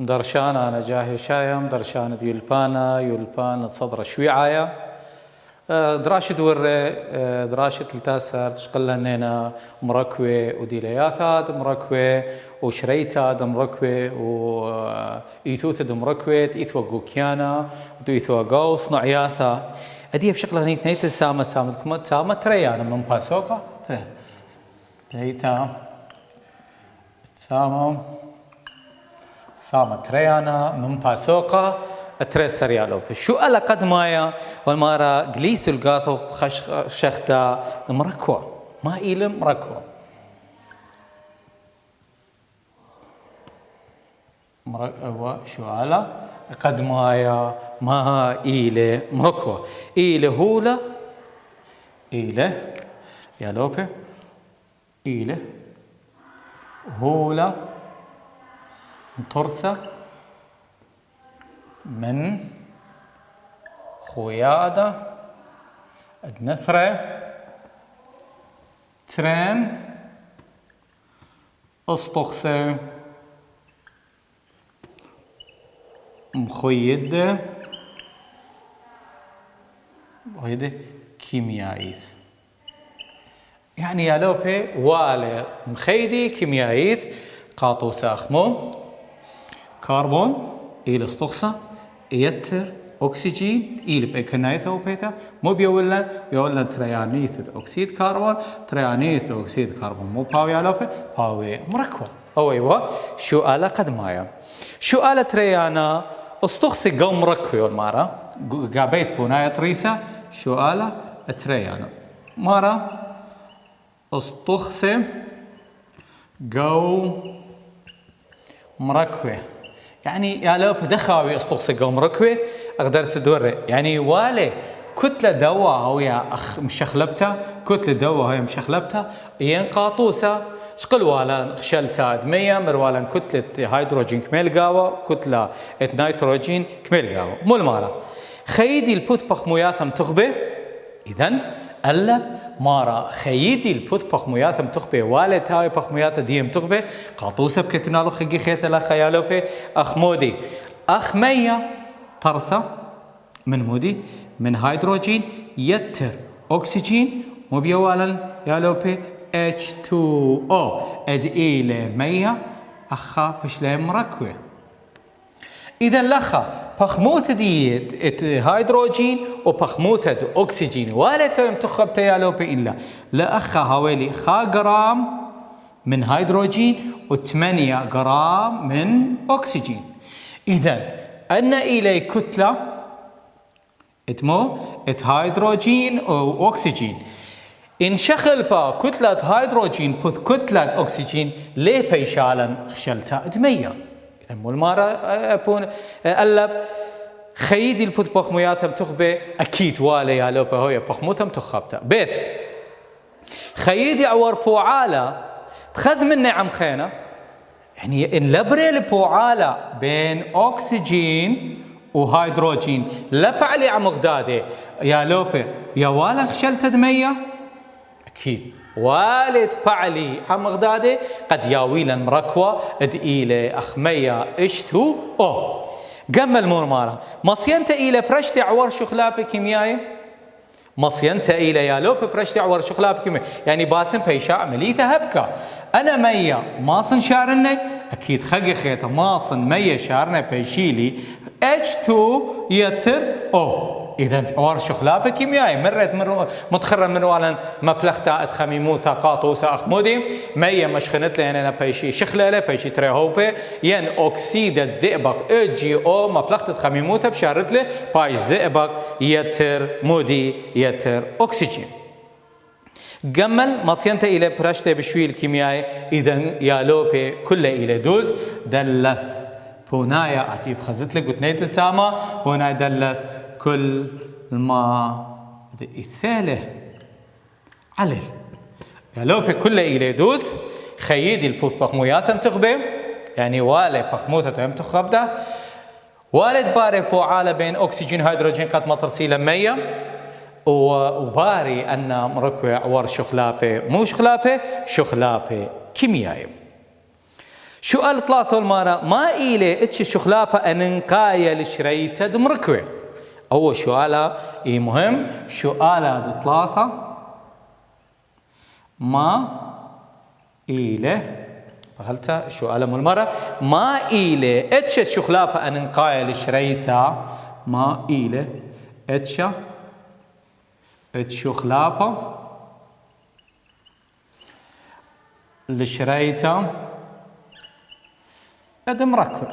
درشان أنا جاهي شايم درشان يلبان تصدر شويعايا دراشة دورة دراشة التاسر تشقلها نينا مركوة وديلياثات مركوة وشريتات مركوة وإيثوثة مركوة إيثوى قوكيانا وإيثوى قو صنعياثا أديه بشكل غنيت نيت سامدكم تاما تريانا من باسوكا تريتا سامة تريانا من باسوكا تريس سريالو شو ألا قد مايا والمارا قليس القاثو شختا مركوة ما إيلم مركوة شو ألا قد مايا ما إيله مركوة إيله هولا إيله يا لوبي إيله هولا ترسة من خويادة النثرة ترين أسطخسة مخيدة كيميائيث يعني يا لوبي والي مخيدي كيميائيث قاطوس أخمو كربون إلى استخصة يتر أكسجين إلى بكنايث أو بيتا مو بيولا تريانيث أكسيد كربون تريانيث أكسيد كربون مو باوي على باوي مركوة أو أيوة شو آلة قد مايا شو آلة تريانا استخصة قوم مركوة المارة قابيت بناية ريسة شو آلة تريانا مارة استخصة قو مركوة يعني يا لو بدخاوي استخص قوم ركوة أقدر سدورة يعني والي كتلة دواء هو يا أخ مشخلبتها كتلة دواء هي مشخلبتها ينقاطوسة شقل والا خشلتها دمية مروالا كتلة هيدروجين كميل قاوة كتلة نيتروجين كميل قاوة مو المالا خيدي البوث بخموياتهم تغبي إذن ألا مارا خيدي البوث بخموياتهم تغبي والي تاوي بخمويات ديم تغبي قاطوسة بكتنالو خيجي خيتا لا خيالو بي أخمودي أخمية طرسة من مودي من هيدروجين يتر أكسجين مبيوالا يالو بي H2O أدئيلة مية أخا بشلي مركوة إذا لخا بخموث ديت هيدروجين وبخموث أكسجين ولا تم تخبت يالو إلا لأخا حوالي 5 جرام من هيدروجين و8 جرام من أكسجين إذا أن إلي كتلة اتمو هيدروجين وأكسجين انشخل با كتلة هيدروجين بث كتلة أكسجين ليه بيشالا خشلتها دمية مو المارة أبون ألب خيدي البث بخمياتهم تخبي أكيد والي يا لوبا هويا بخموتهم تخبتها بث خيدي عور بوعالة تخذ مني عم خينا يعني إن لبري البوعالة بين أكسجين وهيدروجين لفعلي عم غدادي يا لوبا يا والا خشلتها دمية أكيد والد فعلي عم غدادي قد ياويلا مركوة دئيلة أخمية اشتو أو قم المرمارة مصينت إلى برشتي عور شخلابي كيميائي مصينت إلى يالوب برشتي عور شخلابي كيميائي يعني باثن بيشاء مليثة هبكة أنا مية ماصن شارني أكيد خقي خيطة ماصن مية شارني بيشيلي H2 يتر أو إذا عوار شخلابة كيميائي مرت متخرم من والا مبلغتا اتخميموثا قاطوسا أخمودي مية مشخنت لي أنا بيشي شخلالة بيشي تريهوبة ين أكسيدة زئبق AgO مبلغتا اتخميموثا بشارت لي بايش زئبق يتر مودي يتر أكسجين قمل مصينتا إلى برشتة بشوي الكيميائي إذا يالوبي كل إلى دوز دلث بونايا أتيب خزت لك قتنيت السامة هنا دلث كل ما الثالث علل قالوا في كل إلى دوس خيدي البوت بخموياتهم تخبي يعني والي بخموتهم تخبده والد باري بوعالة بين أكسجين هيدروجين قد مطرسيلة مية وباري أن مركوة عور شخلابة مو شخلابة كيميائي سؤال 3 المارا ما إلي إتش شخلابة أننقايا لشريتا دمركوي. أول سؤال مهم. سؤال 3 ما إلي فهلت سؤال المرة ما إلي إتش شخلابة أننقايا لشريتا ما إلي إتش شخلابة لشريتا دمركوي.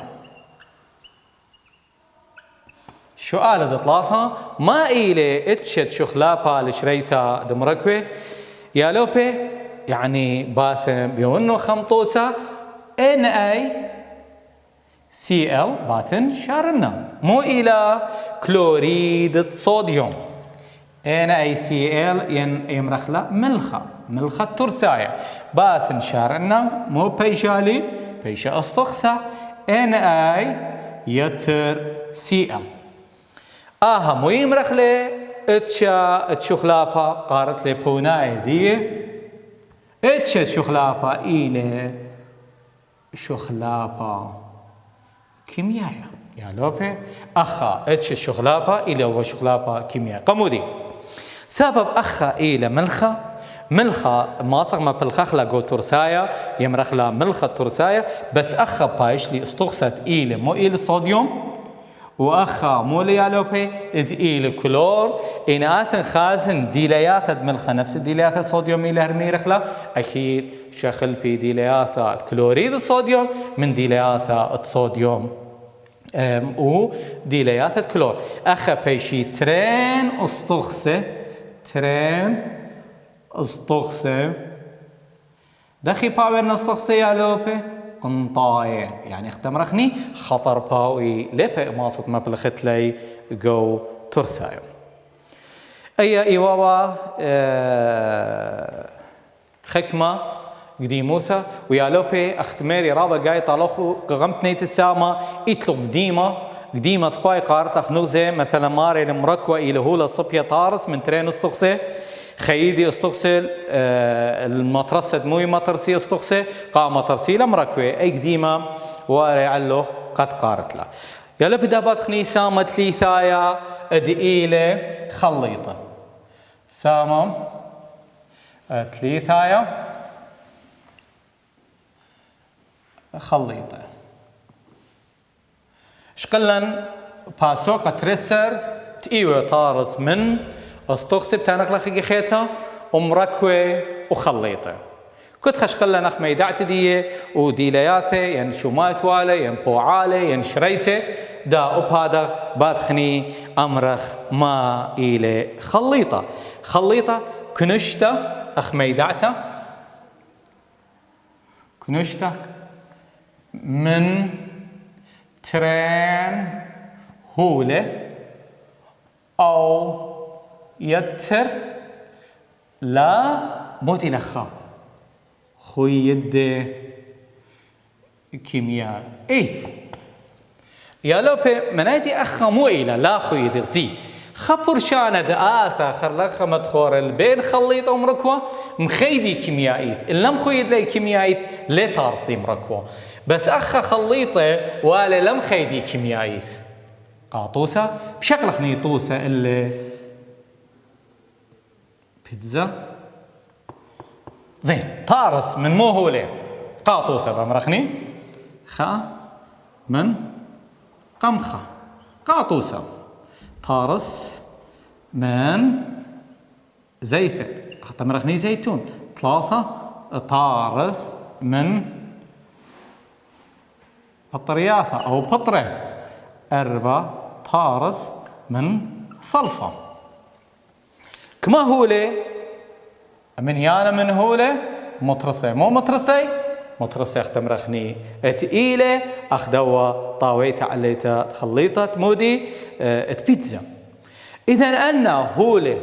سؤال 3 ما إلي إتشت شخلابة لشريتا دمركوي يا لوبي يعني باثم بيونو خمطوسة NaCl باتن شارنا مو إلى كلوريد صوديوم. NaCl يمرخلا ملخة ترسايا باثن شارنا مو بيشالي بيشا أستخسا Na يتر Cl مو يمرخلي اتشخلابا قارت لي بوناي دي اتشخلابا إلى شخلابا كيميائية يا لوبي أخا اتشخلابا إلى وشخلابا كيميائية قمودي سبب أخا إلى ملخة ماصغ ما بالخخلة جو ترسايا يمرخلا ملخة ترسايا بس أخا بايش لي استخصت إلى مو إلى الصوديوم وأخا مو ليالوبي إلى كلور إن آثن خازن ديليات ملخة نفس ديليات الصوديوم إلى هرميرخلا أكيد شخل بي ديليات كلوريد الصوديوم من ديليات الصوديوم وديليات كلور أخا بيشي ترين استخصة دخي باور نستخصي يا لوبي قنطاية يعني اختمرخني خطر باوي لبي ماصد مبلغت لي جو ترسايو أي إيواوا خكمة قديموثا ويا لوبي اختميري رابا جاي طالوخو قغمت نيت السامة إتلو قديمة سباي قارت أخنوزي مثلا ماري المركوة إلى هولا صبية طارس من ترين استخصي خيدي استغسل المطرسة موي مطرسي استغسل قام مطرسي لمركوي أي قديمة ويعلق قد قارت له يلا بدابات خني سامت لي ثايا ادئيلة خليطة سامم تلي ثايا خليطة شقلن باسوقة ترسر تيوي طارس من استغسب تانق لخي خيتا ومركوي وخليطه كنت خشقلا نخ ميدعت دي وديلياته ين شومات والي ين بوعالي ين شريته دا بهذا بادخني امرخ ما الى خليطه كنشتا اخ ميدعته كنشتا من ترين هوله او يتر لا موتي لخا خوي يد كيمياء إيث يا لوبي منايتي أخا مو إلى لا خوي درسي خبر شانة دآثة خرلخة مدخور البين خليط أمركوة مخيدي كيمياء إيث إن لم خويد لي كيمياء إيث لي تارسي مركوة بس أخا خليطة ولا لم خيدي كيمياء إيث قاطوسة بشكل خنيطوسة اللي بيتزا زين طارس من مو هو ليه قاطوسة بمرخني خا من قمخة قاطوسة طارس من زيفة مرخني زيتون 3 طارس من بطرياثة أو بطرة 4 طارس من صلصة كما هو لي من يانا من هو لي مطرسة مو مطرسة اختمرخني اتقيلة اخدوا طاويتا عليتا تخليطة مودي اتبيتزا اذا انا هو لي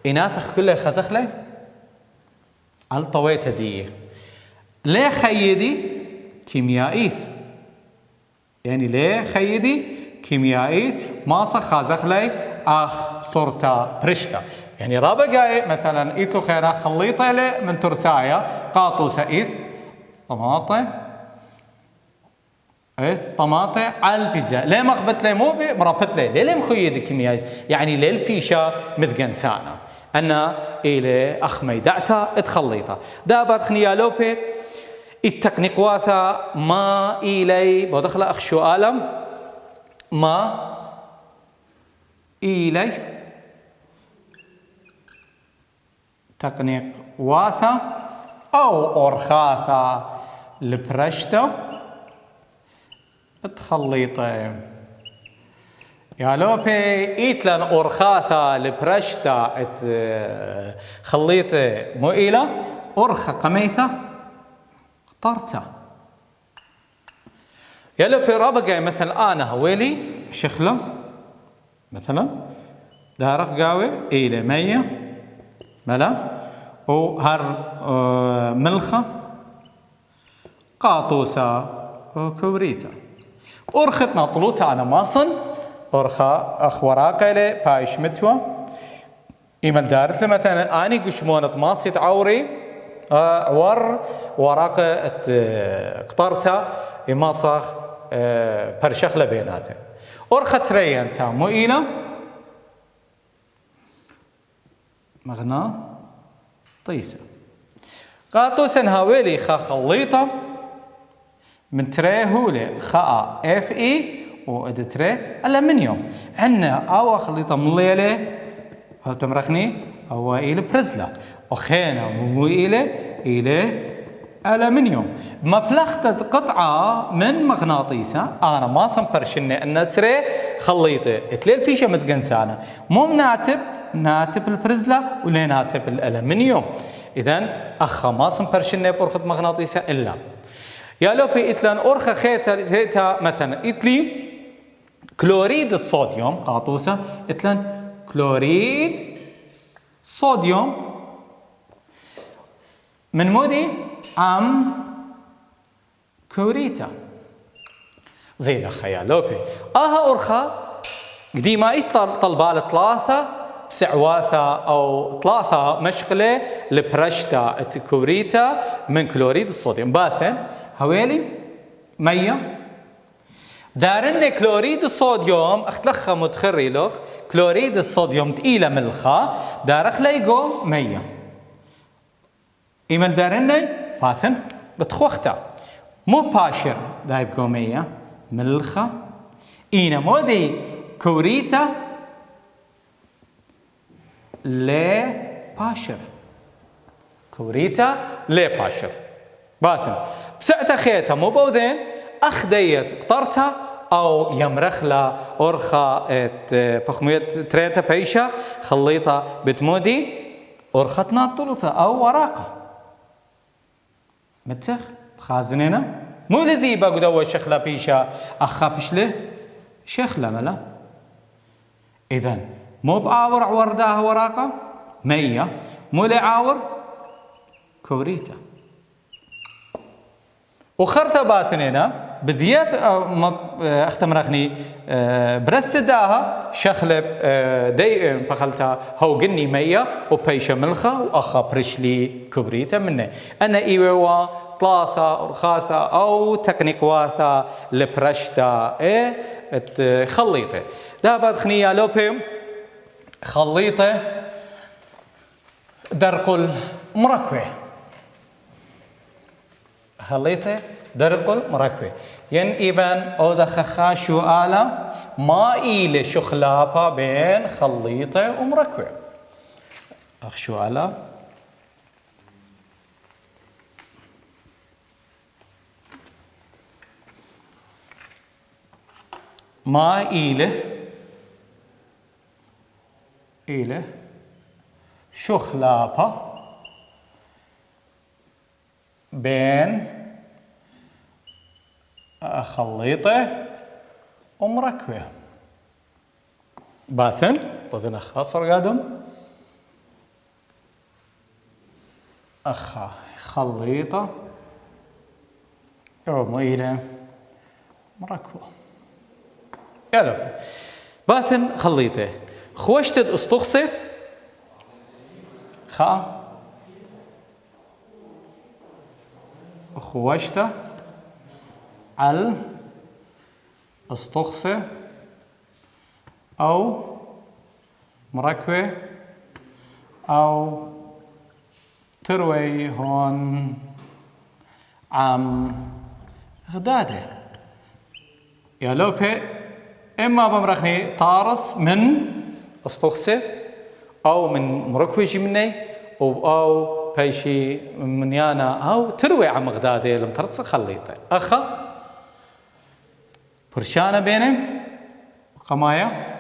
اناثخ كله خزخله على طويتا دي ليه خيدي كيميائيث يعني ليه خيدي كيميائي ما خازخ لي اخ صورتا برشتا يعني رابع جاي مثلا ايتلو خيرا خليطه له من ترسايا قاطوسه ايث طماطه طماطع على البيتزا ليه مخبت لي مو مربط لي ليه مخيد كمياج يعني ليه البيشا متقنسانه انا الى اخ ميدعتا تخليطه دابت خنيالوبي التقنيق واثا ما الي بدخل اخ شو الم ما الي تقنيق واثا او اورخاثا البرشتو تخليطه يا لوبي ايتلان اورخاثا البرشتا خليطه موئله اورخا قميته اخترته يا لوبي رابقه مثلا انا هويلي شخله مثلا دارق قاوي الى ميه ملا وهر ملخه قاطوسه وكوريتا أرختنا طلوثة أنا ماصن أرخا أخ وراقة لي بايش متوى إيمال دارت لي مثلا أني قشمونة ماص يتعوري عور وراقة قطرتها يماصخ برشخ لبيناته أرخت ريان تامو إينا مغنى طيسة قاطوسا هاويلي خا خليطة من تري هولي خاء اف اي واد تري الومنيوم عندنا او خليطه مليله هو تمرخني هو الى برزلا وخينا مو الى الومنيوم ما بلخت قطعه من مغناطيسه انا ما صنبرشني ان تري خليطه تليل فيشه متقنسانه مو ناتب البرزلا ولا ناتب الالومنيوم اذا اخ ما صنبرشني برخه مغناطيسه الا يا لوبي إتلان أرخى خيتا مثلا إتلي كلوريد الصوديوم قاطوسة إتلان كلوريد صوديوم من مودي كوريتا زي لخ يا لوبي أرخى قديما طلبال ثلاثة بسعواثة أو ثلاثة مشغلة لبرشتا كوريتا من كلوريد الصوديوم باثن هويلي مية دارن كلوريد الصوديوم اختلخة متخري لخ كلوريد الصوديوم تقيلة ملخة دارخ ليقو مية ايمال دارن باثن بتخوختا مو باشر دايبقو مية ملخة اينا مودي كوريتا لي باشر كوريتا لي باشر باثن بسعته خيتها مو بوذين أخديت قطرتها أو يمرخلا أرخا بخميت تريتا بيشا خليطة بتمودي أرختنا طلطة أو ورقة متسخ خازنينا مو الذي بقدوا شخلا بيشا أخا بشله شخلا ملا إذن مو بعاور ورداها ورقة مية مو لعاور كوريتا وخرثة باثنينا بذياب اختمرخني برسداها شخلب دي بخلتها هو قني مية وبيشة ملخة وأخا برشلي كبريتا منه أنا إيوا ثلاثة أرخاثة أو تقنيق واثة لبرشتا خليطة دابت خنيا لوبي خليطة درقل مركوة خليطة درقل مركوة ين إيبان أو دخخا شو آلا ما إيلي شخلابا بين خليطة ومركوة أخ شو آلا ما إيله شخلابا بين خليطة ومركوة باثن بذن خاصر قادم أخا خليطة أو مئيلة مركوة يلا باثن خليطة خوشتد استخصي خا خوشته على اسطخسة أو مركوة أو تروي هون عم غدادة يا لوبي إما بمرخني طارس من اسطخسة أو من مركوة جمني أو بيشي من يانا أو تروي عم غدادة لم ترص خليطة أخا برشانة بينهم قمايا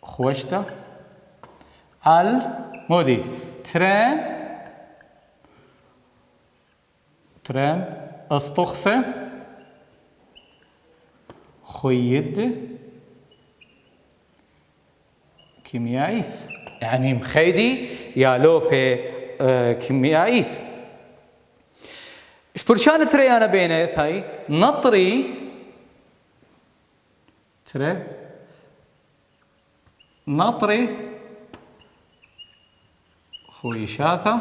خوشته al مودي ترين اسطخسة خيد كيميائيث يعني مخيدي يا لوبي كيميائيث شبرشان تري أنا بينه هاي نطري تري نطري خوي شاثة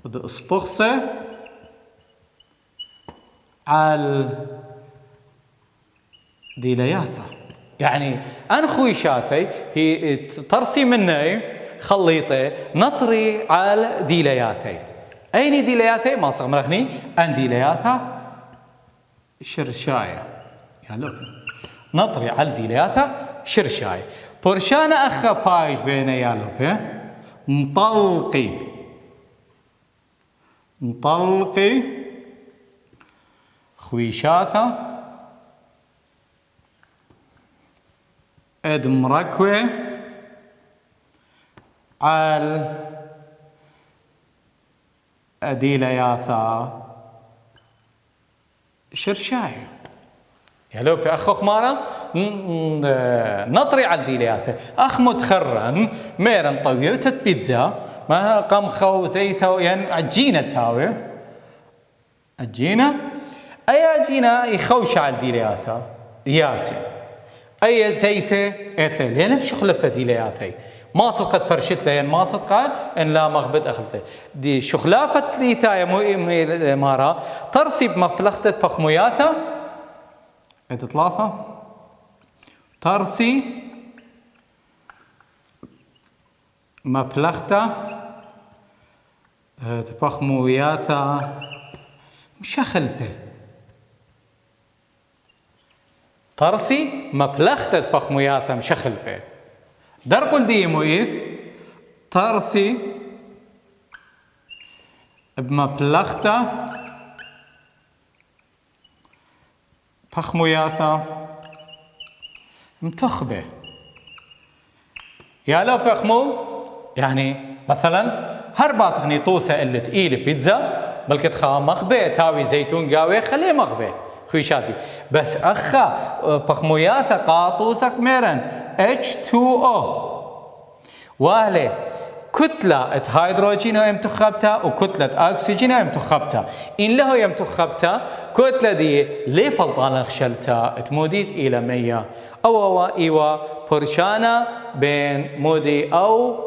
بدأ اسطخسة على ديلياثة يعني أنا خوي شاثي هي ترسي مني خليطة نطري على ديلياثي أين ديلياثي ما صغ مرخني أن ديلياثة شرشاية يا لوك نطري على ديلياثة شرشاية برشانة أخا بايش بين يا لوك مطلقي خويشاثة اد مركوة على أديلياثا شرشاية يا لوبي أخ خمارة نطري على ديلياثا أخ متخرن ميرن طويل بيتزا ما قمخو زيثو يعني عجينة تاوي عجينة أي عجينة يخوش على ديلياثا ياتي أي زيثة إتلي لين بشغلة ديلياثي ما صدقت برشت لين ما صدقت إن لا مغبت أخلته دي شغلابة ليثايا مو مارا ترسي بمبلغتة بخموياثا ثلاثة ترسي مبلغتة بخموياثا مشخلبة ترسي مبلغتة بخموياثا مشخلبة درقل دي مويث ترسي بمبلغتة بخموياثا متخبة يا لو بخمو يعني مثلا هربات خني طوسة اللي تقيل بيتزا بلكي تخا مخبة تاوي زيتون قاوي خليه مخبة خويشاتي بس أخا بخموياثا قاطوسة ميرن H2O واهلة كتلة هيدروجين يم تخبتها وكتلة أكسجين يم تخبتها إن له يم تخبتها كتلة دي ليه بلطانة خشلتها تموديت إلى 100 أو إيوا برشانة بين مودي أو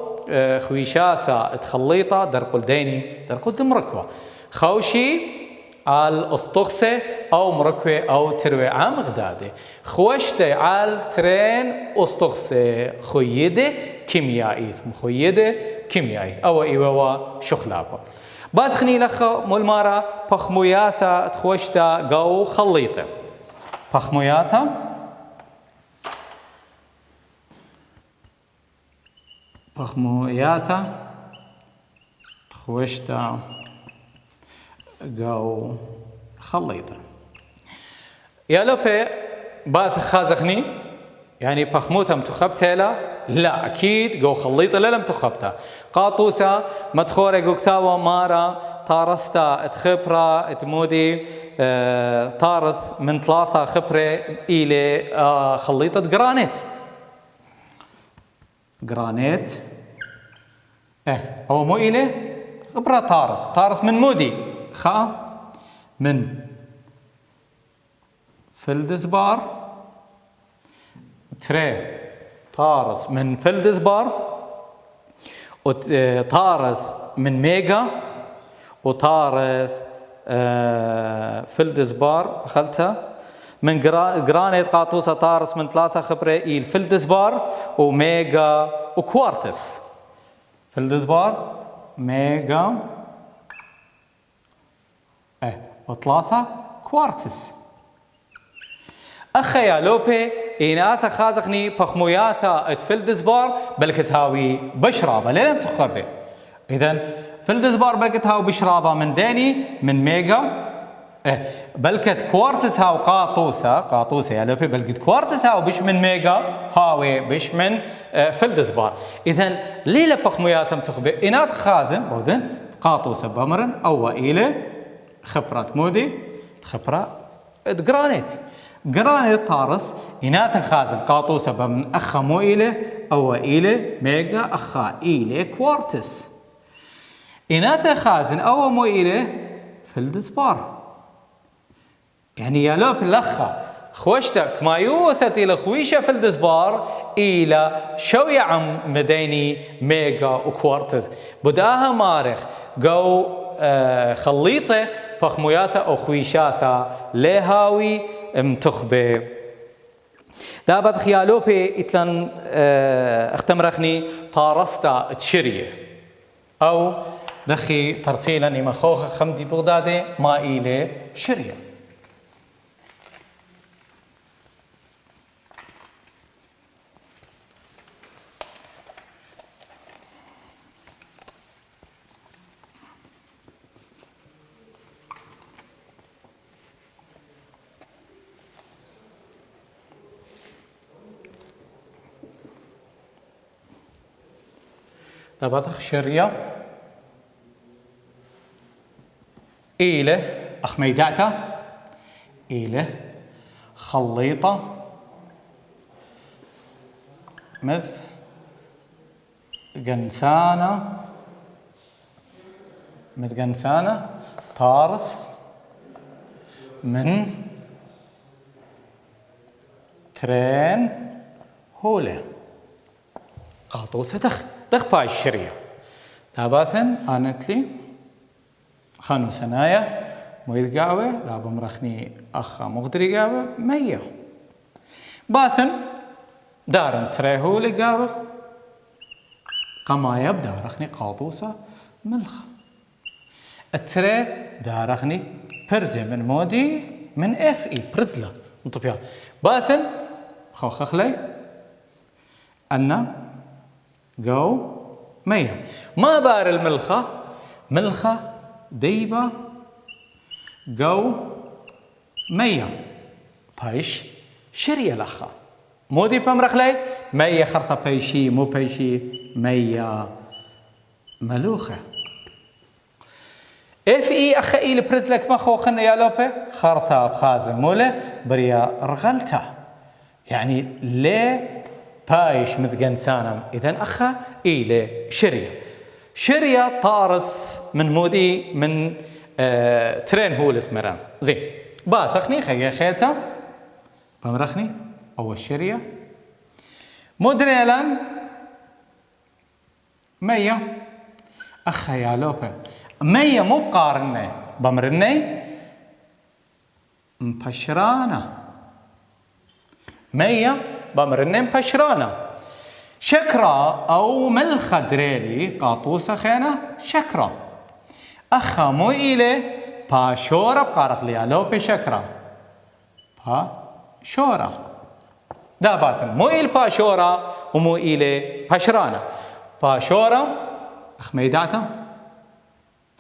خويشاثة تخليطة درقل ديني درقل دمركوة خوشي على اسطخسة أو مركوة أو تروي عام غدادة خوشتي على ترين اسطخسة خيدة كيميائية مخيدة كيميائية أو إيوا شخلابة بادخني لخ ملمارة بخموياثا تخوشتا قو خليطة بخموياثا تخوشتا قو خليطة يا لوبي باث خازخني يعني بخموتها متخبتها لا أكيد قو خليطة لا لم تخبتها قاطوسة مدخورة قوكتاوة مارا طارستا تخبرة تمودي طارس من 3 خبرة إلى خليطة جرانيت هو مو إلى خبرة طارس من مودي من فلدسبار تري طارس من فلدسبار وطارس من ميجا وطارس فلدسبار خلتها من جرانيت قاطوسة طارس من 3 خبرة إيل فلدسبار وميجا وكوارتز. فلدسبار ميجا و3 كوارتز. أخيا لوبي إناثا خازقني بخموياثا اتفلدسبار بلكتهاوي بشرابة لين تخبي. إذن فلدسبار بلكتهاوي بشرابة من داني من ميجا بلكت كوارتز هاو قاطوسة يا لوبي بلكت كوارتز هاو بش من ميجا هاوي بش من فلدسبار. إذن ليلة بخموياثا تخبي إناث خازن بودن قاطوسة بمرن أو إلى خبرات مودي خبرة جرانيت طارس إناث خازن قاطوسة بمن أخا مو إلى أو إلى ميجا أخا إلى كوارتز. إناث خازن أو مو إلى فلدسبار. يعني يا لوب الأخا خوشتك ما يوثت إلى خويشة فلدسبار إلى شوية عم مديني ميجا وكوارتز بداها مارخ جو خليطة فخموياتا أو خويشاتا لهاوي متخبه. دابد خيالوبي إتلان اختمرخني طارستا تشريه أو دخي ترسيلا إما خوخ خمدي بغدادي ما إلي شريه. دابد شريه إيله أخميداتا إيله خليطة مث جنسانة طارس من ترين هولة قاطوسة دخ باي الشرية داباثن آنتلي خانو سنايا مويد قاوة دابا مرخني أخا مغدري قاوة مية باثن دارن تريهولي قاوة قمايب دارخني قاطوسة ملخ التري دارخني بردي من مودي من اف اي برزلة مطبيا باثن خوخخلي أنا جو مية ما بار ملخة ديبة جو مية بايش شرية لخا مودي بمرخلي مية خرطة بايشي مو بايشي مية ملوخة اف اي اخا اي لبرزلك ما خوخنا يا لوبي خرطة بخازم مولة بريا رغلتا يعني ليه بايش متقنسانم إذن أخا إيلي شرية طارس من مودي من ترين هولت مران زين باثخني خيتا بمرخني أول شرية مدريلان مية أخا يا لوبة مية مو بقارنة بمرني مبشرانة مية بمرنين بشرانة شكرا أو ملخة دريلي قاطوسة خينة شكرا أخا مو إلي باشورة بقارخ ليالو بشكرا باشورة داباتن مو إلي باشورة ومو إلي بشرانة باشورة أخميداتا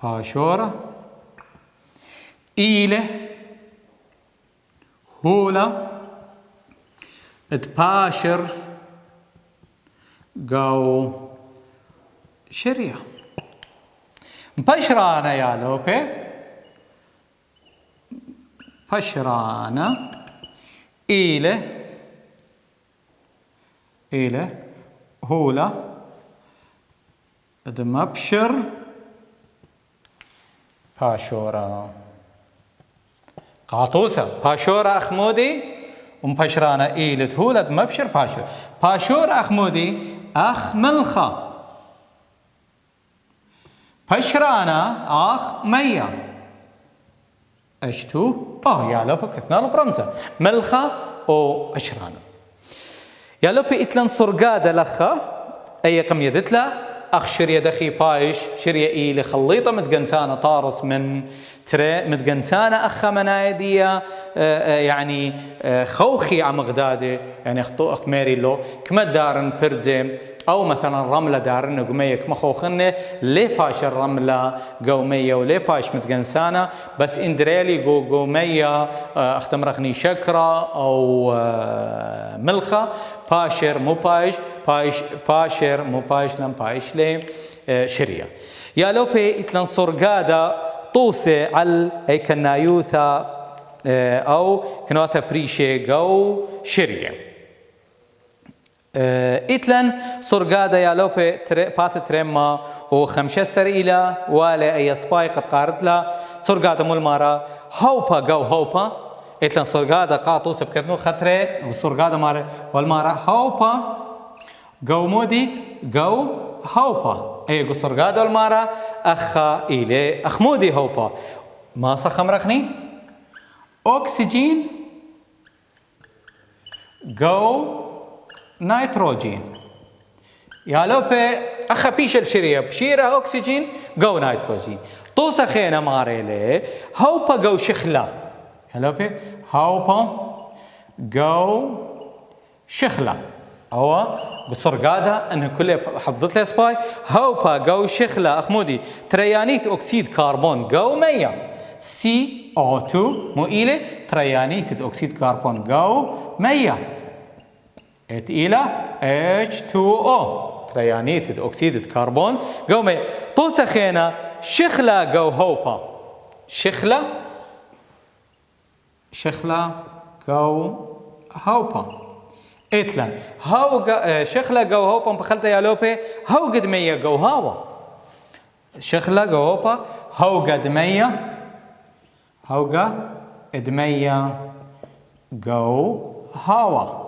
باشورة إلي هولا اتباشر جو شرية بشرانة يا لوبي بشرانة إيله هولا ادمبشر باشورة قاطوسة باشورة أخمودي ومبشرانة إيلت هولد مبشر باشور أخمودي أخ ملخة بشرانة أخ مية H2O يا لوبا كثنال برمزة ملخة أو أشرانة يا لوبا إتلان صرقادة لخة أي قم يدتلا أخ شرية دخي بايش شرية إيلي خليطة متقنسانة طارس من ترى متقنسانة أخا منايدية يعني خوخي عم غدادي يعني أخ ماري له كما دارن بردم أو مثلا رملة دارن قمية كما خوخنة ليه باش الرملة قومية وليه باش متقنسانة بس إندريلي قومية اختمرخني شكرة أو ملخة باشر مو باش باشر مو باش لم باش ليه شرية يا لوبي إتلان صرقادة طوسة على أي كنايوثا أو كنوثا بريشة أو شرية إتلان صرقادة يا لوبي بات تريما وخمشسر إلى ولا أي سباي قد قارت لا صرقادة مولمارا هوبا جو هوبا إتلان صرقادة قاطوسة بكتنو خطرة وصرقادة مارا والمارا هوبا جو مودي جو هوبا أي قصرقادة والمارا أخا إلي أخمودي هوبا ما صخم رخني أكسجين جو نيتروجين يا لوبي أخا بيش الشرية بشيرة أكسجين جو نيتروجين توسا خينا ماريلي هوبا جو شخلة يا لوبي هوبا جو شخلة هو بصرقادة أنه كله حفظت له سباي هوبا جو شخلة أخمودي تريانيت أكسيد كربون جو 100 CO2 مو إلي تريانيت أكسيد كربون جو 100 إلى H2O تريانيت أكسيد كربون جو 100 طوسة خينا شخلة جو هوبا شخلة جو هوبا إتلان هاو شخلة جو هوبا بخلتا يا لوبي هاو قد 100 جو هاوا شخلة جو هوبا هاو قد 100 جو هاوا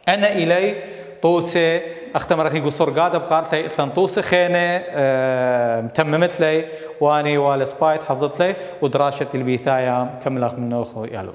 أنا إلي طوسة أختمر أخي قصر قادة بقارت لي إتلان طوسة خينة متممت لي واني والسبايت حفظت لي ودراشة البيثايا كمل أخ منه أخو يالو